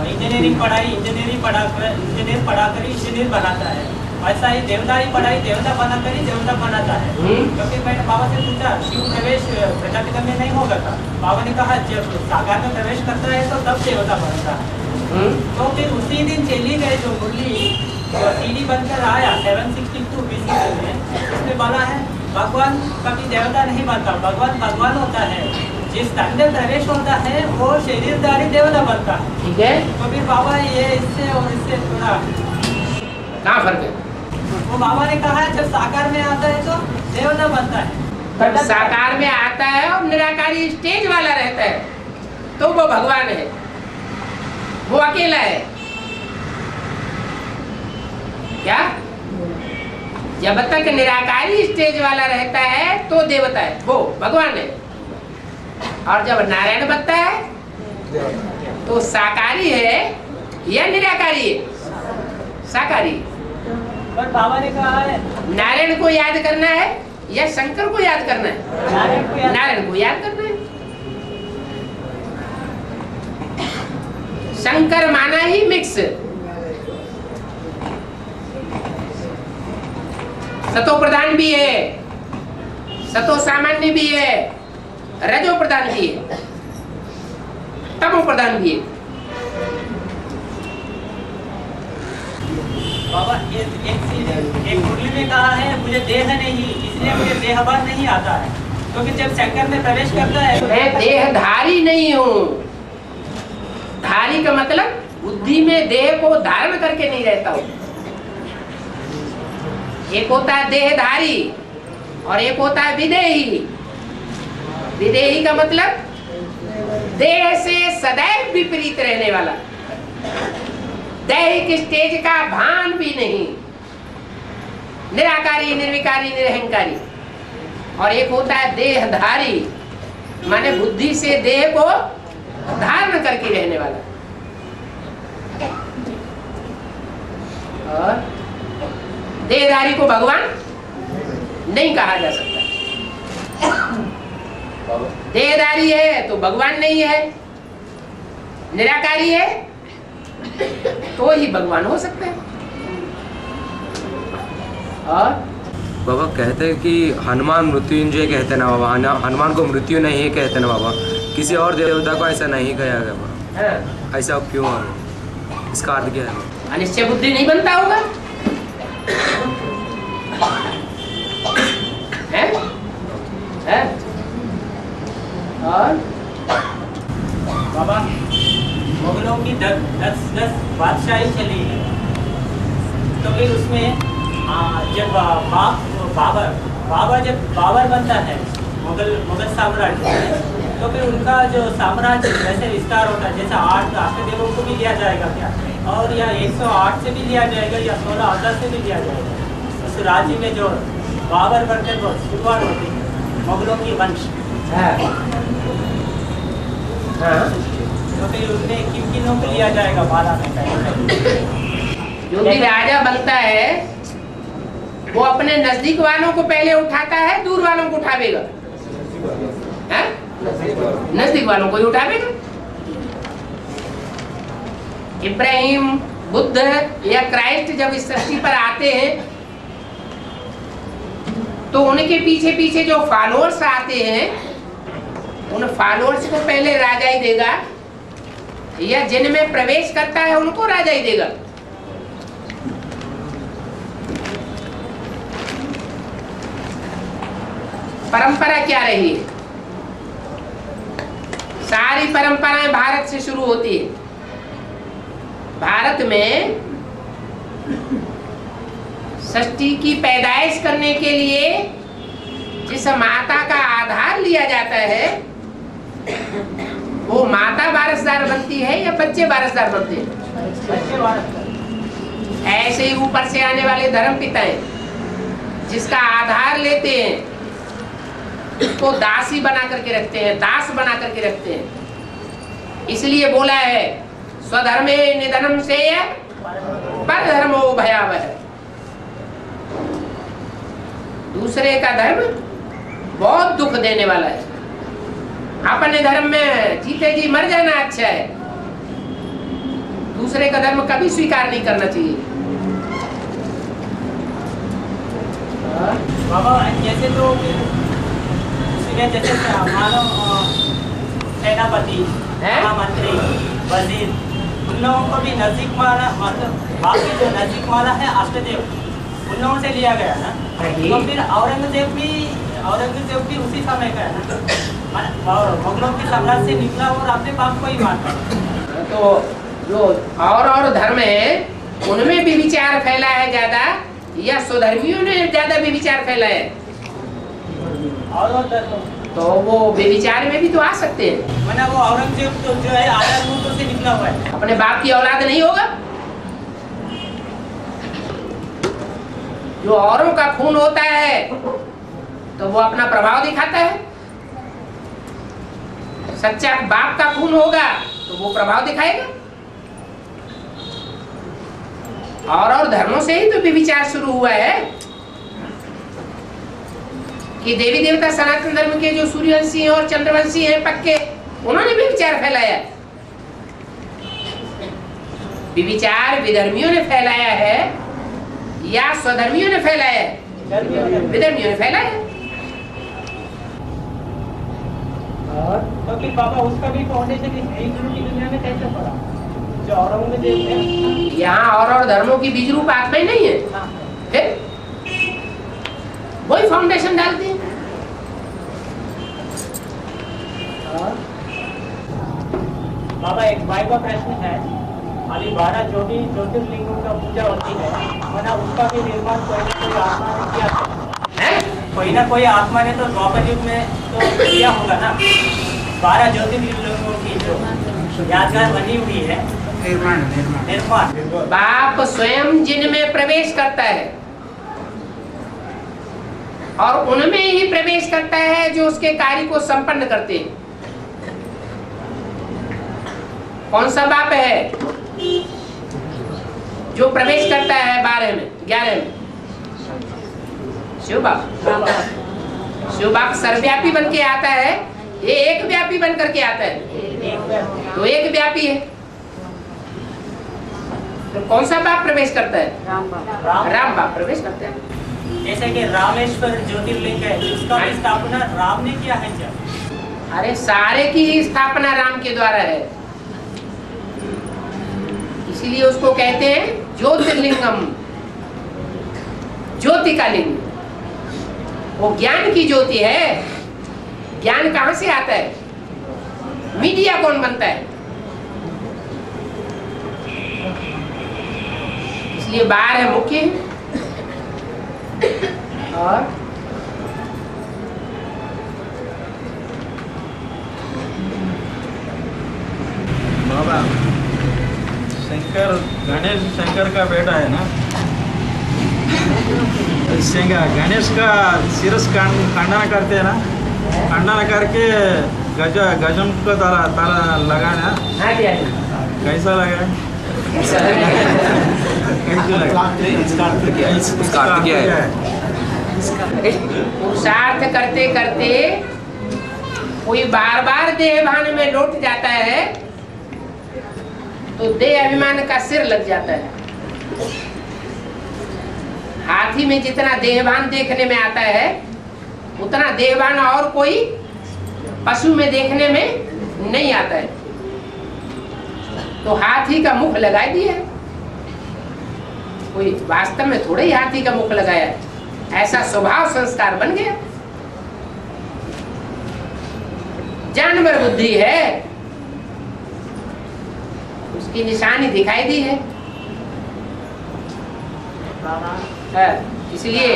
इंजीनियरिंग पढ़ाई इंजीनियर पढ़ाकर ही इंजीनियर बनाता है, वैसा ही देवदारी पढ़ाई देवता बनाकर ही देवता बनाता है। क्योंकि मैंने बाबा से पूछा शिव प्रवेश प्रजापिता में नहीं होगा था। बाबा ने कहा जब साकार में प्रवेश करता है तो तब देवता बनता है। तो फिर उसी दिन चली गए जो मुरली सीढ़ी बनकर आया 762 BC में, उसमें बोला है भगवान कभी देवता नहीं बनता, भगवान होता है, जिस अंदर प्रवेश होता है वो शरीरधारी देवता बनता है। ठीक है, तो फिर बाबा ये इससे और इससे थोड़ा कहाँ फर्क है? वो बाबा ने कहा जब साकार में आता है तो देवता बनता है। तब साकार में आता है और निराकारी स्टेज वाला रहता है तो वो भगवान है, वो अकेला है। क्या? जब तक निराकारी स्टेज वाला रहता है तो देवता है, वो भगवान है। और जब नारायण बनता है तो साकारी है या निराकारी है? साकारी। पर बाबा ने कहा है नारायण को याद करना है या शंकर को याद करना है? नारायण को याद करना है। शंकर माना ही मिक्स, सतो प्रधान भी है, सतो सामान्य भी है, रजो प्रधान भी है, तमो प्रधान भी है। बाबा एक मुरली में कहा है मुझे देह नहीं, इसलिए मुझे देहभान नहीं आता है, क्योंकि जब शंकर में प्रवेश करता है मैं देहधारी नहीं हूँ। धारी का मतलब बुद्धि में देह को धारण करके नहीं रहता हूँ। एक होता है देहधारी और एक होता है विदेही। विदेही का मतलब देह से सदैव विपरीत रहने वाला, दैहिक स्टेज का भान भी नहीं, निराकारी, निर्विकारी, निरहंकारी। और एक होता है देहधारी, माने बुद्धि से देह को धारण करके रहने वाला। और देहधारी को भगवान नहीं कहा जा सकता। देहधारी है तो भगवान नहीं है, निराकारी है तो ही भगवान हो सकता है। और बाबा कहते हैं कि हनुमान मृत्युंजय कहते हैं ना बाबा, हनुमान को मृत्यु नहीं है कहते ना बाबा, किसी और देवता को ऐसा नहीं कहा गया बाबा। हाँ। ऐसा क्यों है? इसका अर्थ क्या है? अनिश्चय बुद्धि नहीं बनता होगा है? है? और बाबा मुगलों की 10 बादशाही चली है, तो फिर उसमें जब बाबर जब बाबर बनता है मुगल साम्राज्य, तो फिर उनका जो साम्राज्य जैसे विस्तार होता है, जैसे 8 अष्टदेवों को भी लिया जाएगा क्या, और या 108 से भी लिया जाएगा या 16,000 से भी लिया जाएगा। उस राज्य में जो बाबर बनते हैं शुरुआत होती है मुगलों की वंश। तो फिर उसमें किन किनों को लिया जाएगा बाला में? जो भी राजा बनता है वो अपने नजदीक वालों को पहले उठाता है, दूर वालों को उठावेगा? नजदीक वालों को ही उठावेगा। इब्राहिम, बुद्ध या क्राइस्ट जब इस सृष्टि पर आते हैं तो उनके पीछे पीछे जो फॉलोअर्स आते हैं उन फॉलोअर्स को पहले राजा ही देगा, या जिनमें प्रवेश करता है उनको राजा ही देगा? परंपरा क्या रही है? सारी परंपराएं भारत से शुरू होती है। भारत में सृष्टि की पैदाइश करने के लिए जिस माता का आधार लिया जाता है वो माता वारसदार बनती है या बच्चे वारसदार बनते हैं? बच्चे वारसदार। ऐसे ही ऊपर से आने वाले धर्म पिता हैं जिसका आधार लेते हैं, उसको दासी बना करके रखते हैं, दास बना करके रखते हैं। इसलिए बोला है स्वधर्मे निधनम से परधर्मो भयावह। दूसरे का धर्म बहुत दुख देने वाला है। अपने धर्म में जीते जी मर जाना अच्छा है, दूसरे का धर्म कभी स्वीकार नहीं करना चाहिए। बाबा जैसे तो जैसे मानो सेनापति, महामंत्री, वजीर, उन लोगों को भी नजदीक वाला, मतलब बाकी जो नजदीक वाला है अष्टदेव, उन लोगों से लिया गया ना। तो फिर औरंगजेब भी उसी समय का है ना, मुगलों के साम्राज्य से निकला और अपने बाप को ही मारता। तो जो और धर्म है उनमें भी विचार फैला है ज्यादा, या स्वधर्मियों ने ज्यादा भी विचार फैलाया है? तो वो बेविचार में भी तो आ सकते हैं। मैंने वो औरंगजेब तो जो है आजाद मुल्क से निकला हुआ है, अपने बाप की औलाद नहीं होगा? जो औरों का खून होता है तो वो अपना प्रभाव दिखाता है। सच्चा बाप का खून होगा तो वो प्रभाव दिखाएगा। और धर्मों से ही तो व्यभिचार शुरू हुआ है कि देवी देवता सनातन धर्म के जो सूर्यवंशी और चंद्रवंशी हैं पक्के, उन्होंने व्यभिचार फैलाया। व्यभिचार विधर्मियों ने फैलाया है या स्वधर्मियों ने फैलाया है? विधर्मियों ने फैलाया। और तो फिर बाबा उसका भी फाउंडेशन इस हिंदू की दुनिया में कैसे पड़ा जो औरों में देखते हैं? यहाँ और धर्मों की बीज रूप आत्मा ही नहीं है, फिर वही फाउंडेशन डालते हैं। बाबा एक भाई का प्रश्न है, खाली 12 जो भी ज्योतिर्लिंगों का पूजा होती है, वरना उसका भी निर्माण कोई ना कोई आत्मा ने किया है? कोई ना कोई आत्मा ने तो द्वापर युग में तो किया होगा ना। 12 ज्योतिर्लिंगों की जो यादगार बनी हुई है, निर्माण बाप स्वयं जिनमें प्रवेश करता है और उनमें ही प्रवेश करता है जो उसके कार्य को संपन्न करते हैं। कौन सा बाप है जो प्रवेश करता है 12 में 11 में? शिव बाप। शिव बाप सर्वव्यापी बन के आता है, ये एक व्यापी बन करके आता है, तो एक व्यापी है। तो कौन सा बाप प्रवेश करता है? राम बाप प्रवेश करता है। जैसे कि रामेश्वर ज्योतिर्लिंग है, जिसका भी स्थापना राम ने किया है क्या? अरे सारे की स्थापना राम के द्वारा है, इसीलिए उसको कहते हैं ज्योतिर्लिंगम, ज्योति का लिंग। वो ज्ञान की ज्योति है। ज्ञान कहां से आता है? मीडिया कौन बनता है? इसलिए 12 मुख्य है। और बाबा शंकर, गणेश शंकर का बेटा है ना, गणेश का शिरस खंडन करते हैं ना, खंडन करके गजम को ताला लगाना, कैसा लगा? पुरुषार्थ करते करते कोई बार बार देहभान में लौट जाता है तो देह अभिमान का सिर लग जाता है। हाथी में जितना देहभान देखने में आता है उतना देहभान और कोई पशु में देखने में नहीं आता है। तो हाथी का मुख लगा दिया, कोई वास्तव में थोड़े ही हाथी का मुख लगाया, ऐसा स्वभाव संस्कार बन गया। जानवर बुद्धि है, उसकी निशानी दिखाई दी है। इसलिए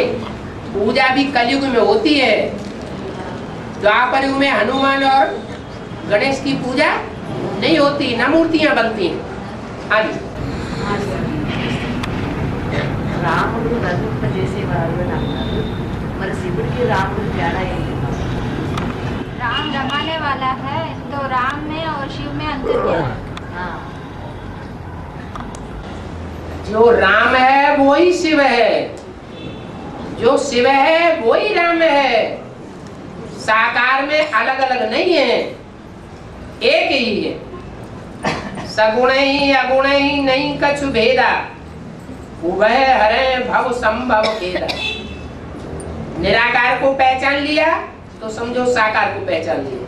पूजा भी कलयुग में होती है। द्वापर युग में हनुमान और गणेश की पूजा नहीं होती, न मूर्तियां बनती हैं। हाँ जी। రాముడు రచింపజేసేవారు అని అన్నారు, మరి శివుడికి రాముడు తేడా ఏంటి? राम रमाने वाला है, तो राम में और शिव में अंतर क्या है? जो राम है वो ही शिव है, जो शिव है वो ही राम है। साकार में अलग अलग नहीं है, एक ही है। सगुण ही अगुण ही नहीं कछु भेदा, उभय हरे भव संभव खेदा। निराकार को पहचान लिया तो समझो साकार को पहचान लिया,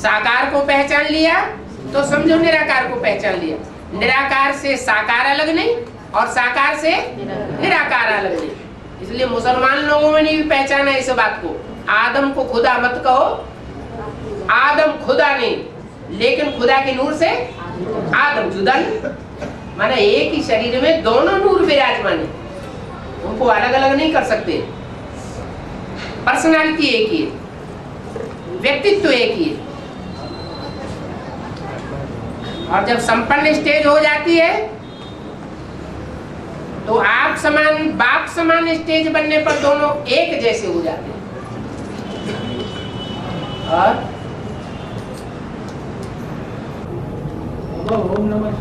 साकार को पहचान लिया तो समझो निराकार को पहचान लिया। निराकार से साकार अलग नहीं और साकार से निराकार अलग नहीं। इसलिए मुसलमान लोगों में नहीं पहचाना इस बात को। आदम को खुदा मत कहो, आदम खुदा नहीं, लेकिन खुदा के नूर से आदम जुदा नहीं। माने एक ही शरीर में दोनों नूर विराजमान है, उनको अलग अलग नहीं कर सकते। पर्सनालिटी एक ही है, व्यक्तित्व एक ही है। और जब संपन्न स्टेज हो जाती है तो आप समान बाप समान स्टेज बनने पर दोनों एक जैसे हो जाते हैं। और ओम नमः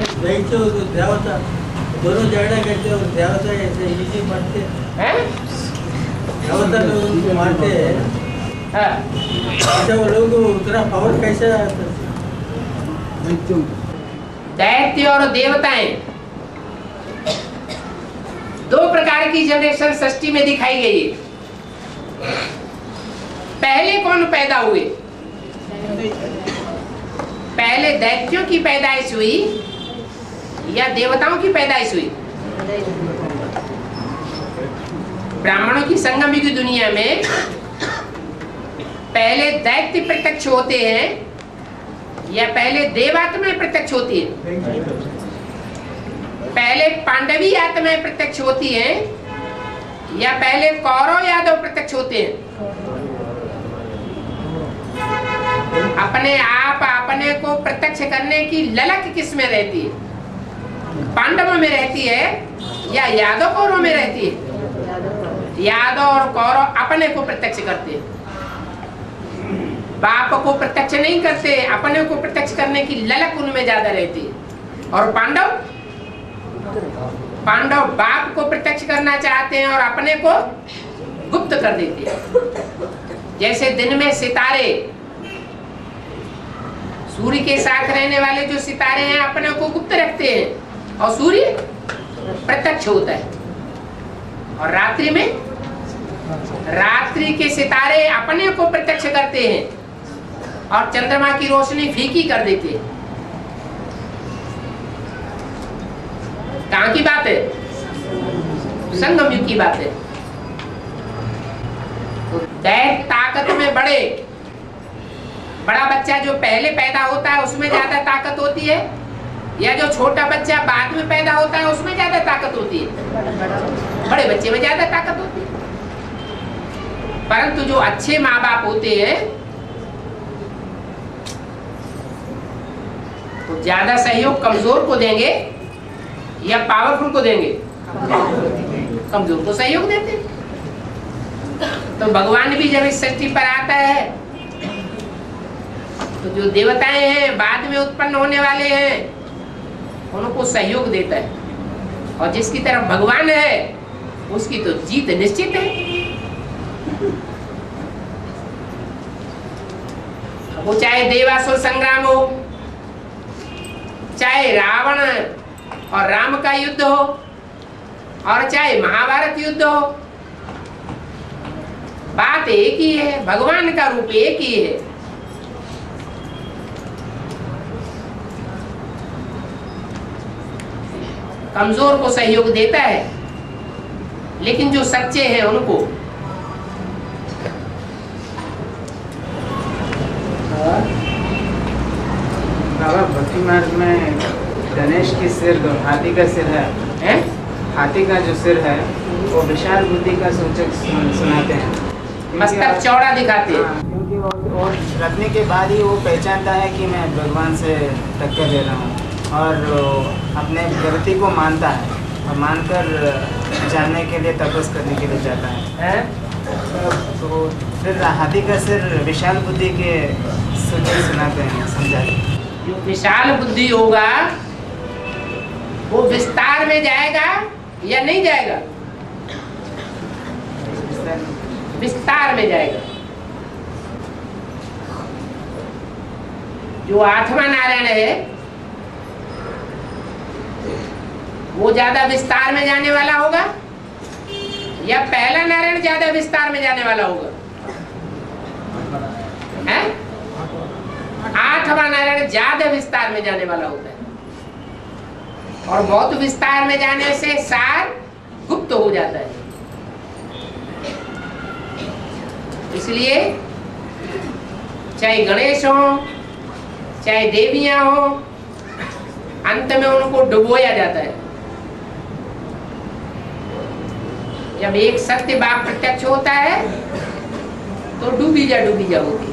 शिवाय देवता दोनों झगड़ा करते और देवता ऐसे इजी मारते हैं, देवता लोग उनको मारते हैं। अच्छा वो लोग उतना पावर कैसे आता? दैत्य और देवताएं दो प्रकार की जनरेशन सृष्टि में दिखाई गई है। पहले कौन पैदा हुए? पहले दैत्यों की पैदाइश हुई या देवताओं की पैदाइश हुई? ब्राह्मणों की संगम की दुनिया में पहले दैत्य प्रत्यक्ष होते हैं या पहले देवात्माएं प्रत्यक्ष होती है? पहले पांडवी आत्माएं प्रत्यक्ष होती हैं या पहले कौरव यादव प्रत्यक्ष होते हैं? अपने आप अपने को प्रत्यक्ष करने की ललक किस में रहती है? पांडवों में रहती है या यादव कौरव में रहती है? यादव और कौरव अपने को प्रत्यक्ष करते हैं, बाप को प्रत्यक्ष नहीं करते, अपने को प्रत्यक्ष करने की ललक उनमें ज्यादा रहती है। और पांडव बाप को प्रत्यक्ष करना चाहते हैं और अपने को गुप्त कर देते हैं। जैसे दिन में सितारे, सूर्य के साथ रहने वाले जो सितारे हैं अपने को गुप्त रखते हैं और सूर्य प्रत्यक्ष होता है। और रात्रि में रात्रि के सितारे अपने को प्रत्यक्ष करते हैं और चंद्रमा की रोशनी फीकी कर देते हैं। कहाँ की बात है? संगम युग की बात है। दैत्य ताकत में बड़ा बच्चा जो पहले पैदा होता है उसमें ज्यादा ताकत होती है या जो छोटा बच्चा बाद में पैदा होता है उसमें ज्यादा ताकत होती है? बड़े बच्चे में ज्यादा ताकत होती है। परंतु जो अच्छे माँ बाप होते हैं तो ज्यादा सहयोग कमजोर को देंगे या पावरफुल को देंगे? कमजोर को सहयोग देते। तो भगवान भी जब इस सृष्टि पर आता है तो जो देवताएं हैं बाद में उत्पन्न होने वाले हैं उनको सहयोग देता है, और जिसकी तरफ भगवान है उसकी तो जीत निश्चित है। वो चाहे देवासुर संग्राम हो, चाहे रावण और राम का युद्ध हो, और चाहे महाभारत युद्ध हो, बात एक ही है, भगवान का रूप एक ही है। कमजोर को सहयोग देता है, लेकिन जो सच्चे हैं उनको बाबा भक्ति मार्ग में गणेश की सिर हाथी का सिर है, हाथी का जो सिर है वो विशाल बुद्धि का सूचक सुनाते हैं। मस्तक चौड़ा दिखाते हैं। क्योंकि वो रखने के बाद ही वो पहचानता है कि मैं भगवान से टक्कर ले रहा हूँ और अपने गलती को मानता है और मानकर जानने के लिए तपस करने के लिए जाता है। तो फिर हाथी का सिर विशाल बुद्धि के सूचक सुनाते हैं, समझाते हैं। जो विशाल बुद्धि होगा वो विस्तार में जाएगा या नहीं जाएगा? विस्तार में जाएगा। जो आठवां नारायण है वो ज्यादा विस्तार में जाने वाला होगा या पहला नारायण ज्यादा विस्तार में जाने वाला होगा? है? आठवां नारायण ज्यादा विस्तार में जाने वाला होता है, और बहुत विस्तार में जाने से सार गुप्त हो जाता है। इसलिए चाहे गणेश हो चाहे देवियां हो, अंत में उनको डुबोया जाता है। जब एक सत्य बाप प्रत्यक्ष होता है तो डूबी जा होती है।